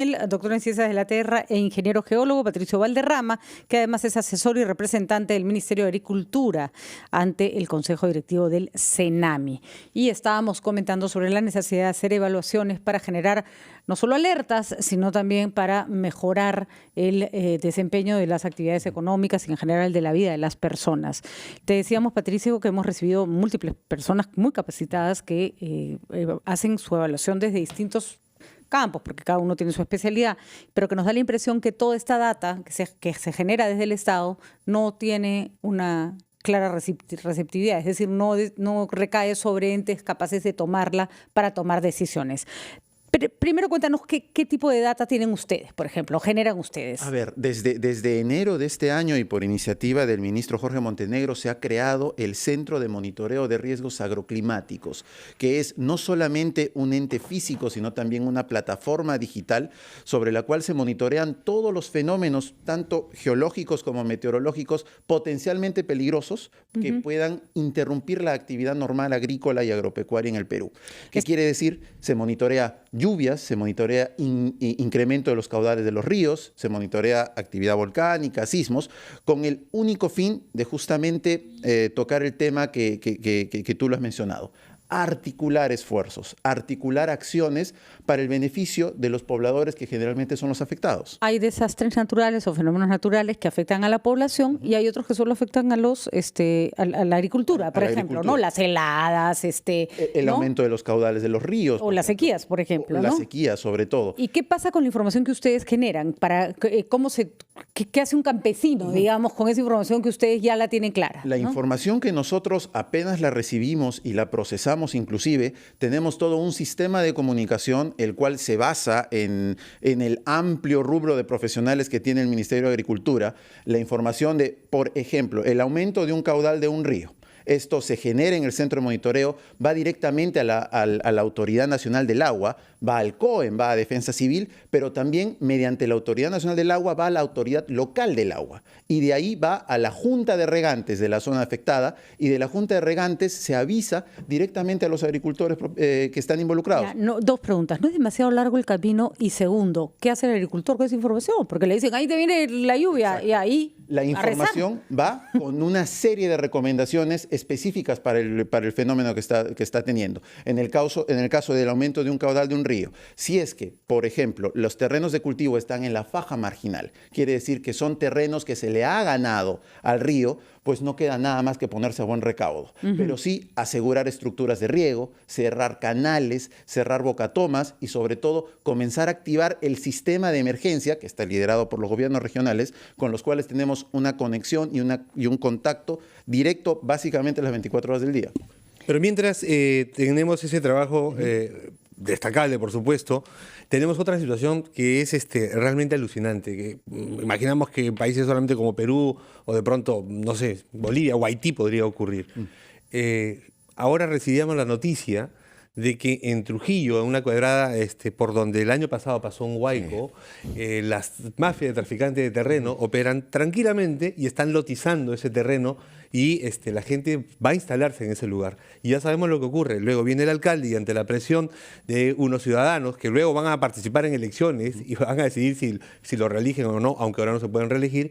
El doctor en Ciencias de la Tierra e ingeniero geólogo Patricio Valderrama, que además es asesor y representante del Ministerio de Agricultura ante el Consejo Directivo del CENAMI. Y estábamos comentando sobre la necesidad de hacer evaluaciones para generar no solo alertas, sino también para mejorar el desempeño de las actividades económicas y en general de la vida de las personas. Te decíamos, Patricio, que hemos recibido múltiples personas muy capacitadas que hacen su evaluación desde distintos campos, porque cada uno tiene su especialidad, pero que nos da la impresión que toda esta data que se genera desde el Estado no tiene una clara receptividad, es decir, no recae sobre entes capaces de tomarla para tomar decisiones. Pero primero cuéntanos qué tipo de data tienen ustedes, por ejemplo, generan ustedes. A ver, desde enero de este año y por iniciativa del ministro Jorge Montenegro se ha creado el Centro de Monitoreo de Riesgos Agroclimáticos, que es no solamente un ente físico, sino también una plataforma digital sobre la cual se monitorean todos los fenómenos, tanto geológicos como meteorológicos, potencialmente peligrosos que puedan interrumpir la actividad normal agrícola y agropecuaria en el Perú. ¿Qué quiere decir? Se monitorea lluvias, se monitorea incremento de los caudales de los ríos, se monitorea actividad volcánica, sismos, con el único fin de justamente tocar el tema que tú lo has mencionado. Articular esfuerzos, articular acciones para el beneficio de los pobladores que generalmente son los afectados. Hay desastres naturales o fenómenos naturales que afectan a la población y hay otros que solo afectan a la agricultura, por ejemplo, ¿no? Las heladas, el aumento de los caudales de los ríos. O las sequías, por ejemplo, ¿no? Las sequías, sobre todo. ¿Y qué pasa con la información que ustedes generan? ¿Qué hace un campesino, digamos, con esa información que ustedes ya la tienen clara? La información que nosotros apenas la recibimos y la procesamos, inclusive, tenemos todo un sistema de comunicación el cual se basa en el amplio rubro de profesionales que tiene el Ministerio de Agricultura. La información de, por ejemplo, el aumento de un caudal de un río. Esto se genera en el centro de monitoreo, va directamente a la Autoridad Nacional del Agua, va al COEM, va a Defensa Civil, pero también mediante la Autoridad Nacional del Agua va a la Autoridad Local del Agua. Y de ahí va a la Junta de Regantes de la zona afectada y de la Junta de Regantes se avisa directamente a los agricultores que están involucrados. Ya, dos preguntas. ¿No es demasiado largo el camino? Y segundo, ¿qué hace el agricultor con esa información? Porque le dicen, ahí te viene la lluvia. Exacto. Y ahí la información va con una serie de recomendaciones específicas para el fenómeno que está teniendo. En el caso del aumento de un caudal de un río, si es que, por ejemplo, los terrenos de cultivo están en la faja marginal, quiere decir que son terrenos que se le ha ganado al río, pues no queda nada más que ponerse a buen recaudo. Pero sí asegurar estructuras de riego, cerrar canales, cerrar bocatomas y sobre todo comenzar a activar el sistema de emergencia que está liderado por los gobiernos regionales, con los cuales tenemos una conexión y un contacto directo básicamente las 24 horas del día. Pero mientras tenemos ese trabajo destacable, por supuesto, tenemos otra situación que es realmente alucinante. Que imaginamos que países solamente como Perú o de pronto, no sé, Bolivia o Haití podría ocurrir. Ahora recibíamos la noticia de que en Trujillo, en una quebrada por donde el año pasado pasó un huaico, las mafias de traficantes de terreno operan tranquilamente y están lotizando ese terreno y la gente va a instalarse en ese lugar. Y ya sabemos lo que ocurre. Luego viene el alcalde y ante la presión de unos ciudadanos que luego van a participar en elecciones y van a decidir si lo reeligen o no, aunque ahora no se pueden reelegir,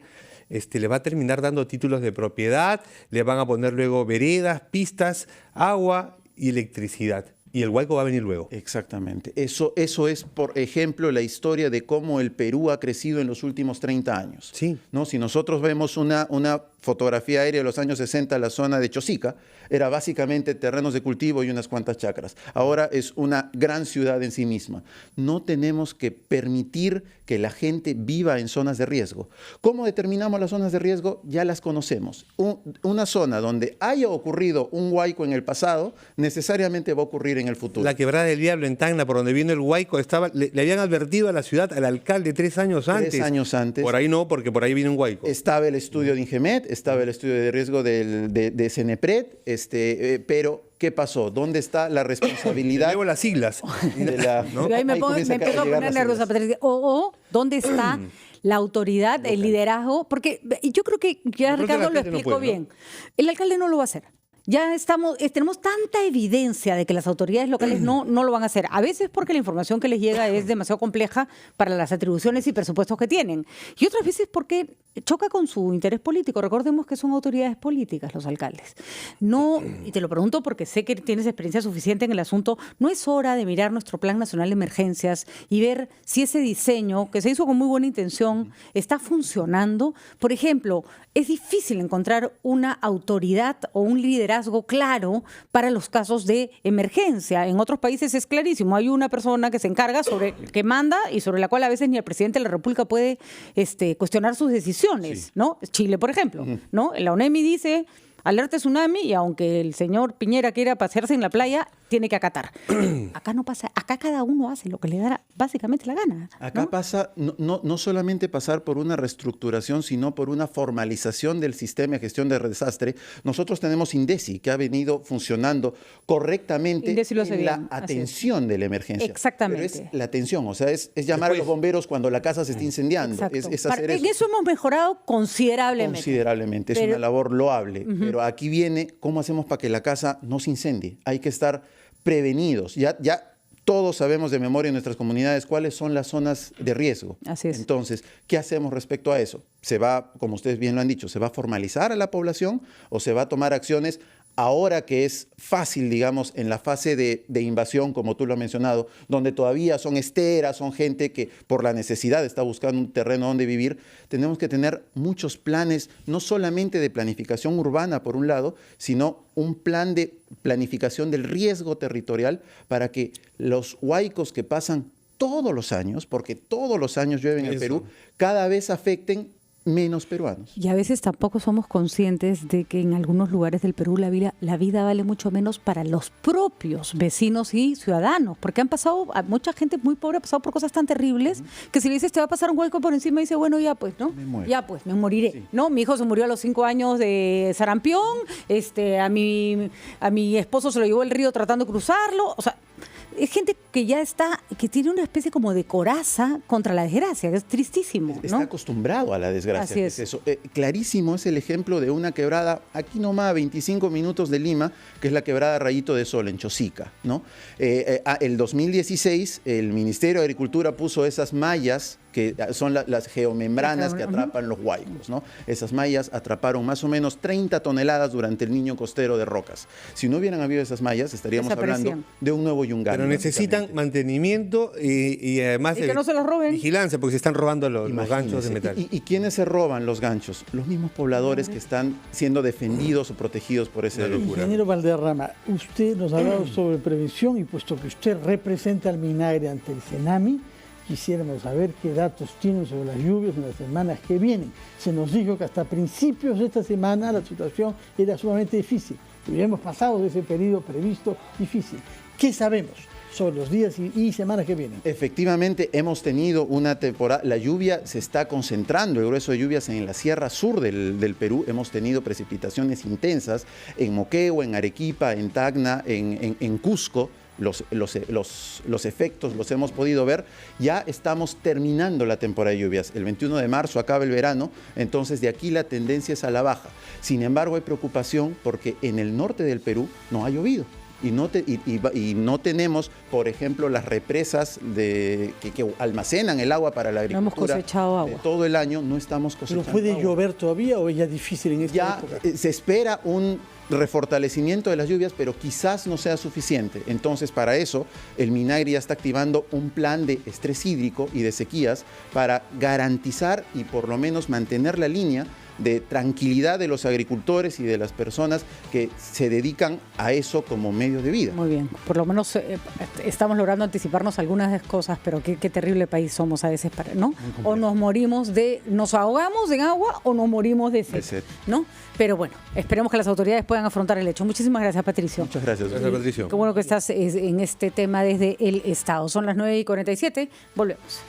le va a terminar dando títulos de propiedad, le van a poner luego veredas, pistas, agua y electricidad. Y el huaico va a venir luego. Exactamente. Eso es, por ejemplo, la historia de cómo el Perú ha crecido en los últimos 30 años. Sí. ¿No? Si nosotros vemos una fotografía aérea de los años 60, la zona de Chosica, era básicamente terrenos de cultivo y unas cuantas chacras. Ahora es una gran ciudad en sí misma. No tenemos que permitir que la gente viva en zonas de riesgo. ¿Cómo determinamos las zonas de riesgo? Ya las conocemos. Una zona donde haya ocurrido un huaico en el pasado, necesariamente va a ocurrir en el futuro. La quebrada del Diablo en Tacna, por donde vino el huaico, le habían advertido a la ciudad, al alcalde 3 años antes. 3 años antes. Por ahí no, porque por ahí viene un huaico. Estaba el estudio de Ingemet, estaba el estudio de riesgo de Cenepred, pero ¿qué pasó? ¿Dónde está la responsabilidad? Luego las siglas. ¿no? Ahí me empiezo a poner nerviosa, Patricia. ¿Dónde está la autoridad, el liderazgo? Porque yo creo que ya Ricardo lo explicó bien. El alcalde no lo va a hacer. Ya tenemos tanta evidencia de que las autoridades locales no lo van a hacer. A veces porque la información que les llega es demasiado compleja para las atribuciones y presupuestos que tienen. Y otras veces porque choca con su interés político. Recordemos que son autoridades políticas los alcaldes. No, y te lo pregunto porque sé que tienes experiencia suficiente en el asunto, ¿no es hora de mirar nuestro Plan Nacional de Emergencias y ver si ese diseño, que se hizo con muy buena intención, está funcionando? Por ejemplo, es difícil encontrar una autoridad o un liderazgo claro para los casos de emergencia. En otros países es clarísimo. Hay una persona que se encarga, que manda y sobre la cual a veces ni el presidente de la República puede cuestionar sus decisiones, sí. ¿No? Chile, por ejemplo, ¿no? La ONEMI dice alerta tsunami y aunque el señor Piñera quiera pasearse en la playa, tiene que acatar. Acá no pasa, acá cada uno hace lo que le da básicamente la gana, ¿no? Acá pasa no solamente pasar por una reestructuración, sino por una formalización del sistema de gestión de desastre. Nosotros tenemos INDECI, que ha venido funcionando correctamente en la atención de la emergencia. Exactamente. Pero es la atención, o sea, es llamar a los bomberos cuando la casa se está incendiando. Es hacer en eso hemos mejorado considerablemente. Considerablemente, es una labor loable. Pero aquí viene cómo hacemos para que la casa no se incendie. Hay que estar prevenidos. Ya todos sabemos de memoria en nuestras comunidades cuáles son las zonas de riesgo. Así es. Entonces, ¿qué hacemos respecto a eso? ¿Se va, como ustedes bien lo han dicho, se va a formalizar a la población o se va a tomar acciones ahora que es fácil, digamos, en la fase de invasión, como tú lo has mencionado, donde todavía son esteras, son gente que por la necesidad está buscando un terreno donde vivir? Tenemos que tener muchos planes, no solamente de planificación urbana, por un lado, sino un plan de planificación del riesgo territorial para que los huaicos que pasan todos los años, porque todos los años llueve en el Perú, cada vez afecten menos peruanos. Y a veces tampoco somos conscientes de que en algunos lugares del Perú la vida vale mucho menos para los propios vecinos y ciudadanos, porque mucha gente muy pobre ha pasado por cosas tan terribles que si le dices te va a pasar un hueco por encima, dice bueno, ya pues, ¿no? Ya pues, me moriré. Sí. ¿No? Mi hijo se murió a los 5 años de sarampión, a mi esposo se lo llevó el río tratando de cruzarlo, o sea, es gente que ya que tiene una especie como de coraza contra la desgracia, que es tristísimo, ¿no? Está acostumbrado a la desgracia. Así es. Eso. Clarísimo es el ejemplo de una quebrada, aquí nomás a 25 minutos de Lima, que es la quebrada Rayito de Sol, en Chosica, ¿no? El 2016, el Ministerio de Agricultura puso esas mallas, que son las geomembranas que atrapan los huaicos, ¿no? Esas mallas atraparon más o menos 30 toneladas durante el Niño Costero de Rocas. Si no hubieran habido esas mallas, estaríamos hablando de un nuevo Yungay. Pero necesitan mantenimiento y además que no se los roben. Vigilancia, porque se están robando los ganchos de metal. ¿Y quiénes se roban los ganchos? Los mismos pobladores que están siendo defendidos o protegidos por ese locura. Ingeniero Valderrama, usted nos ha hablado sobre prevención y puesto que usted representa al Minagri ante el Senami, quisiéramos saber qué datos tienen sobre las lluvias en las semanas que vienen. Se nos dijo que hasta principios de esta semana la situación era sumamente difícil. Y hemos pasado de ese periodo previsto difícil. ¿Qué sabemos sobre los días y semanas que vienen? Efectivamente, hemos tenido una temporada, la lluvia se está concentrando, el grueso de lluvias en la sierra sur del Perú. Hemos tenido precipitaciones intensas en Moquegua, en Arequipa, en Tacna, en Cusco. Los efectos los hemos podido ver. Ya estamos terminando la temporada de lluvias. El 21 de marzo acaba el verano, entonces de aquí la tendencia es a la baja. Sin embargo, hay preocupación porque en el norte del Perú no ha llovido. Y no tenemos, por ejemplo, las represas que almacenan el agua para la agricultura. No hemos cosechado agua. Todo el año no estamos cosechando agua. ¿Pero puede agua. llover todavía o es ya difícil en esta época? Se espera un refortalecimiento de las lluvias, pero quizás no sea suficiente. Entonces, para eso, el Minagri ya está activando un plan de estrés hídrico y de sequías para garantizar y por lo menos mantener la línea de tranquilidad de los agricultores y de las personas que se dedican a eso como medio de vida. Muy bien, por lo menos estamos logrando anticiparnos algunas cosas, pero qué terrible país somos a veces, ¿no? O nos ahogamos en agua o nos morimos de sed, ¿no? Pero bueno, esperemos que las autoridades puedan afrontar el hecho. Muchísimas gracias, Patricio. Muchas gracias. Gracias, Patricio. Qué bueno que estás en este tema desde el Estado. Son las 9:47, volvemos.